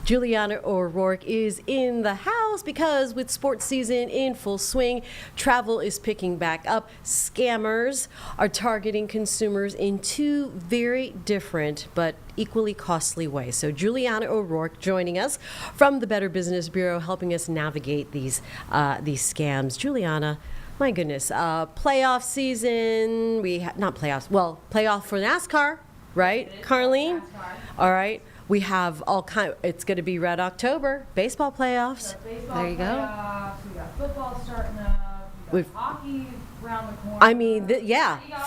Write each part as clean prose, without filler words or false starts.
Juliana O'Rourke is in the house because with sports season in full swing, travel is picking back up. Scammers are targeting consumers in two very different but equally costly ways. So Juliana O'Rourke joining us from the Better Business Bureau, helping us navigate these scams. Juliana, my goodness, playoff season. Not playoffs. Well, playoff for NASCAR, right, Carlene? All right. We have it's going to be Red October, baseball playoffs. There you go. We got football starting up. We got hockey around the corner. I mean,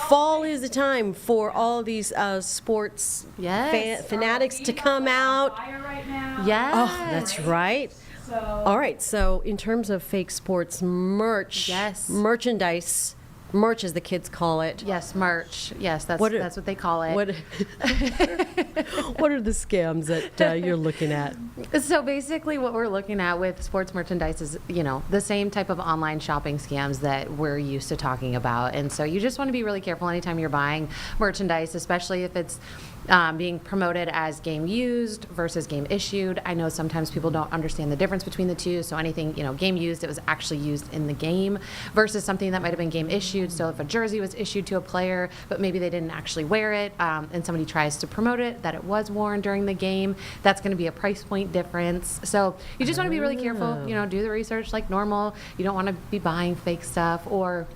fall is the time for all these sports fanatics to come out. Right now. Yes. Oh, that's right. All right, so in terms of fake sports merchandise, merch as the kids call it. Yes, merch. Yes, that's what they call it. What are the scams that you're looking at? So basically what we're looking at with sports merchandise is, the same type of online shopping scams that we're used to talking about. And so you just want to be really careful anytime you're buying merchandise, especially if it's being promoted as game used versus game issued. I know sometimes people don't understand the difference between the two. So anything, game used, it was actually used in the game versus something that might have been game issued. So if a jersey was issued to a player, but maybe they didn't actually wear it, and somebody tries to promote it, that it was worn during the game, that's going to be a price point difference. So you just want to be really careful, do the research like normal. You don't want to be buying fake stuff or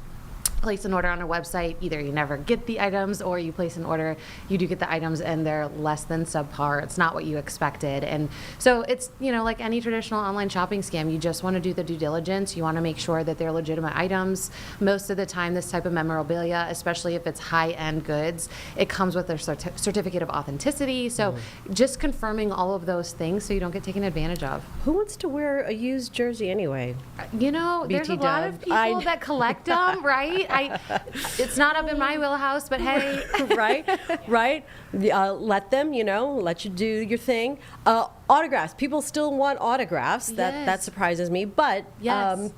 place an order on a website. Either you never get the items or you place an order, you do get the items and they're less than subpar. It's not what you expected. And so it's, like any traditional online shopping scam, you just want to do the due diligence. You want to make sure that they're legitimate items. Most of the time, this type of memorabilia, especially if it's high-end goods, it comes with a certificate of authenticity. So just confirming all of those things so you don't get taken advantage of. Who wants to wear a used jersey anyway? There's a lot of people that collect them, right? It's not up in my wheelhouse, but hey. right. Let them, let you do your thing. Autographs. People still want autographs. That surprises me. But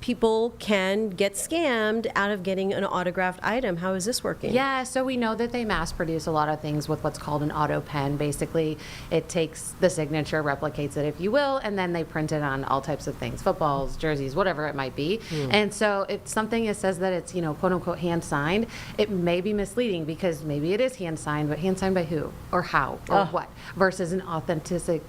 people can get scammed out of getting an autographed item. How is this working? Yeah, so we know that they mass produce a lot of things with what's called an auto pen. Basically, it takes the signature, replicates it, if you will, and then they print it on all types of things, footballs, jerseys, whatever it might be. And so if something says that it's, quote unquote, hand signed, it may be misleading because maybe it is hand signed, but hand signed by who or how or what versus an authentic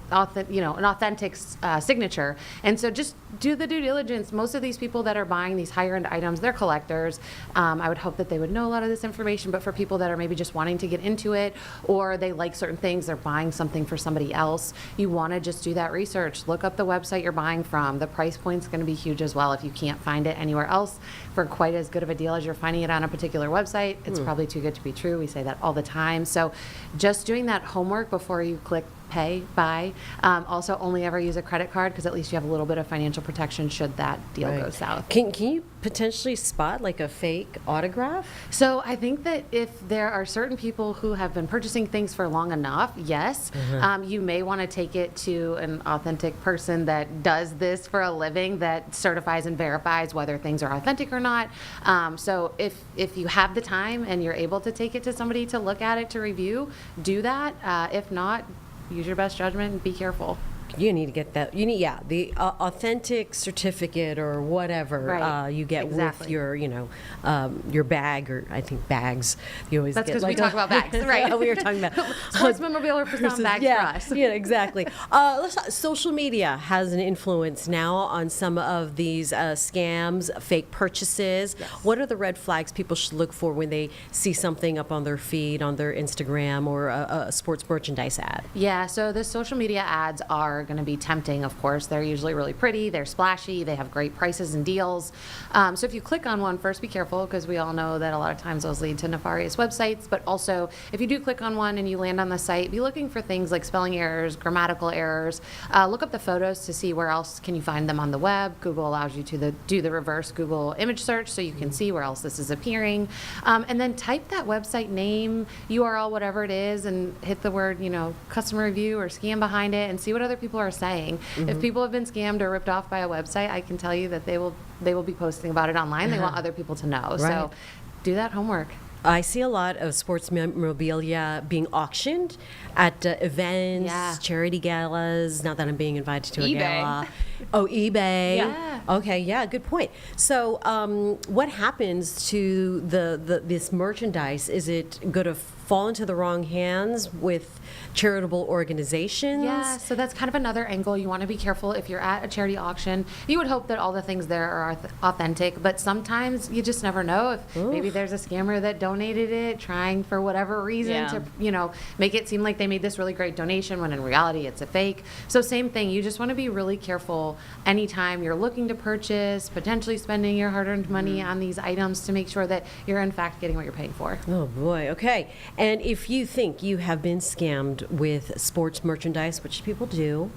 signature. And so just do the due diligence. Most of these people that are buying these higher end items, they're collectors. I would hope that they would know a lot of this information, but for people that are maybe just wanting to get into it or they like certain things, they're buying something for somebody else, you want to just do that research. Look up the website you're buying from. The price point's going to be huge as well. If you can't find it anywhere else for quite as good of a deal as you're finding it on a particular website, it's probably too good to be true. We say that all the time. So just doing that homework before you click pay, buy. Also, only ever use a credit card because at least you have a little bit of financial protection should that deal go south. Can you potentially spot like a fake autograph? So I think that if there are certain people who have been purchasing things for long enough, yes, you may want to take it to an authentic person that does this for a living, that certifies and verifies whether things are authentic or not. So if you have the time and you're able to take it to somebody to look at it, to review, do that. If not, use your best judgment and be careful. You need to get that. You need, the authentic certificate or whatever you get with your, your bag, or I think bags. You always That's get. That's because we talk about bags, right? We were talking about sports memorabilia for some bags for us. Yeah, exactly. Social media has an influence now on some of these scams, fake purchases. Yes. What are the red flags people should look for when they see something up on their feed, on their Instagram, or a sports merchandise ad? Yeah, so the social media ads are going to be tempting, of course. They're usually really pretty, they're splashy, they have great prices and deals. So if you click on one, first be careful because we all know that a lot of times those lead to nefarious websites, but also if you do click on one and you land on the site, be looking for things like spelling errors, grammatical errors. Look up the photos to see where else can you find them on the web. Google allows you to do the reverse Google image search so you can see where else this is appearing. And then type that website name, URL, whatever it is, and hit the word, customer review or scam behind it and see what other people are saying. If people have been scammed or ripped off by a website, I can tell you that they will be posting about it online. They want other people to know. Right. So do that homework. I see a lot of sports memorabilia being auctioned at events, Yeah. charity galas. Not that I'm being invited to a eBay. gala. Oh, eBay. Yeah. Okay, yeah, good point. So, what happens to this merchandise? Is it going to fall into the wrong hands with charitable organizations? Yeah, so that's kind of another angle. You want to be careful if you're at a charity auction. You would hope that all the things there are authentic, but sometimes you just never know if maybe there's a scammer that donated it, trying for whatever reason Yeah. to, make it seem like they made this really great donation when in reality it's a fake. So same thing, you just want to be really careful anytime you're looking to purchase, potentially spending your hard-earned money on these items to make sure that you're in fact getting what you're paying for. Oh boy, okay. And if you think you have been scammed with sports merchandise, which people do,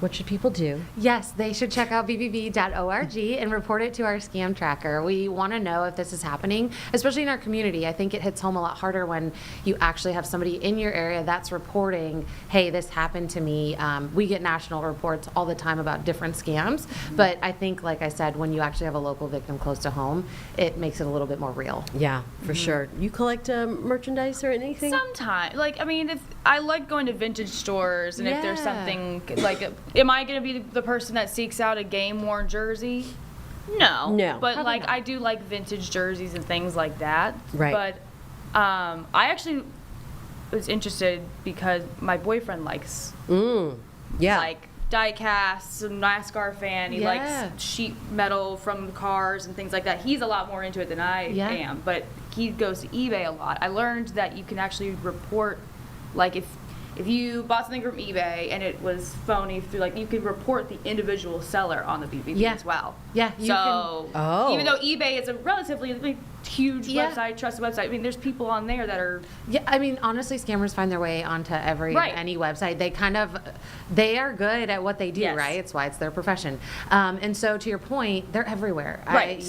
what should people do? Yes, they should check out bbb.org and report it to our scam tracker. We want to know if this is happening, especially in our community. I think it hits home a lot harder when you actually have somebody in your area that's reporting, hey, this happened to me. We get national reports all the time about different scams, but I think, like I said, when you actually have a local victim close to home, it makes it a little bit more real. Yeah, for sure. You collect merchandise or anything? Sometimes, like, I mean, if I like going to vintage stores, and if there's Yeah. something like, am I going to be the person that seeks out a game-worn jersey? No. No. But Probably like, not. I do like vintage jerseys and things like that. Right. But I actually was interested because my boyfriend likes Yeah. like die casts, a NASCAR fan. He Yeah. likes sheet metal from the cars and things like that. He's a lot more into it than I Yeah. am, but he goes to eBay a lot. I learned that you can actually report, like if you bought something from eBay and it was phony, through like you can report the individual seller on the BBB Yeah. as well. Yeah, you so Oh. even though eBay is a relatively huge Yeah. website, trusted website, I mean, there's people on there that are Yeah, I mean, honestly, scammers find their way onto any website. They are good at what they do, Yes. right? It's why it's their profession. And so, to your point, they're everywhere. Right.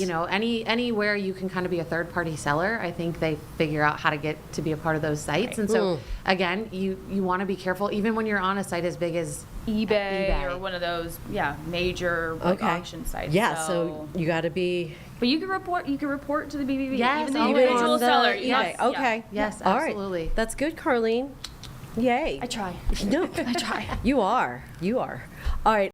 Anywhere you can kind of be a third-party seller, I think they figure out how to get to be a part of those sites. And so, again, you want to be careful, even when you're on a site as big as eBay or one of those major like, Okay. auction sites. Yeah, so you got to be But you can report to the BBB. Yes, even the always. individual on the seller. eBay. Yes, yeah. Okay. Yes, All right. absolutely. That's good, Carlene. Yay. I try. No, I try. you are. You are. All right.